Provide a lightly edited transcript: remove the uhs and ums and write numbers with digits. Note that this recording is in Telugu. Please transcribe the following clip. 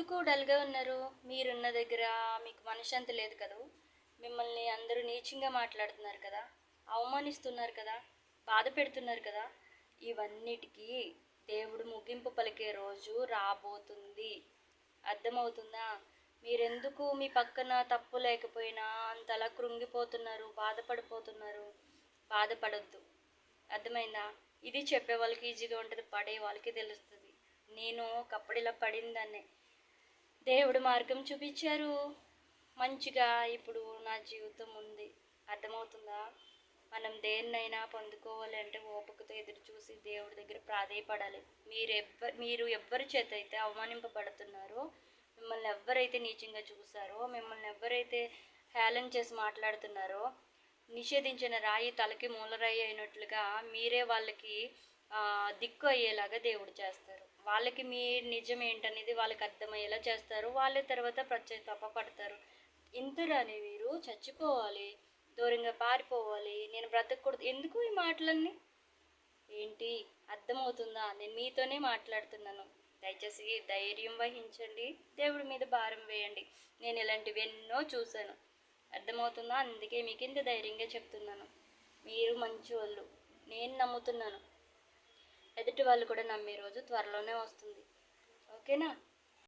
ఎందుకు డల్గా ఉన్నారు? మీరున్న దగ్గర మీకు మనశ్శాంతి లేదు కదూ? మిమ్మల్ని అందరూ నీచంగా మాట్లాడుతున్నారు కదా, అవమానిస్తున్నారు కదా, బాధ పెడుతున్నారు కదా. ఇవన్నిటికీ దేవుడు ముగింపు పలికే రోజు రాబోతుంది. అర్థమవుతుందా? మీరెందుకు మీ పక్కన తప్పు లేకపోయినా అంతలా కృంగిపోతున్నారు, బాధపడిపోతున్నారు? బాధపడొద్దు. అర్థమైందా? ఇది చెప్పే వాళ్ళకి ఈజీగా ఉంటుంది, పడే వాళ్ళకి తెలుస్తుంది. నేను ఒకప్పుడు ఇలా పడిందాన్నే. దేవుడు మార్గం చూపించారు మంచిగా. ఇప్పుడు నా జీవితం ఉంది. అర్థమవుతుందా? మనం దేన్నైనా పొందుకోవాలి అంటే ఓపికతో ఎదురు చూసి దేవుడి దగ్గర ప్రాధేయపడాలి. మీరు ఎవ్వరి చేత అయితే అవమానింపబడుతున్నారో, మిమ్మల్ని ఎవరైతే నీచంగా చూసారో, మిమ్మల్ని ఎవరైతే హేళన చేసి మాట్లాడుతున్నారో, నిషేధించిన రాయి తలకి మూలరాయి అయినట్లుగా మీరే వాళ్ళకి దిక్కు అయ్యేలాగా దేవుడు చేస్తారు. వాళ్ళకి మీ నిజం ఏంటనేది వాళ్ళకి అర్థమయ్యేలా చేస్తారు. వాళ్ళే తర్వాత పశ్చాత్తాప పడతారు. ఇంతరాని మీరు చచ్చిపోవాలి, దూరంగా పారిపోవాలి, నేను బ్రతకూడదు. ఎందుకు ఈ మాటలన్నీ? ఏంటి అర్థమవుతుందా? నేను మీతోనే మాట్లాడుతున్నాను. దయచేసి ధైర్యం వహించండి, దేవుడి మీద భారం వేయండి. నేను ఇలాంటివి ఎన్నో చూశాను. అర్థమవుతుందా? అందుకే మీకు ఇంత ధైర్యంగా చెప్తున్నాను. మీరు మంచి వాళ్ళు, నేను నమ్ముతున్నాను. ఎదుటి వాళ్ళు కూడా నమ్మే రోజు త్వరలోనే వస్తుంది. ఓకేనా?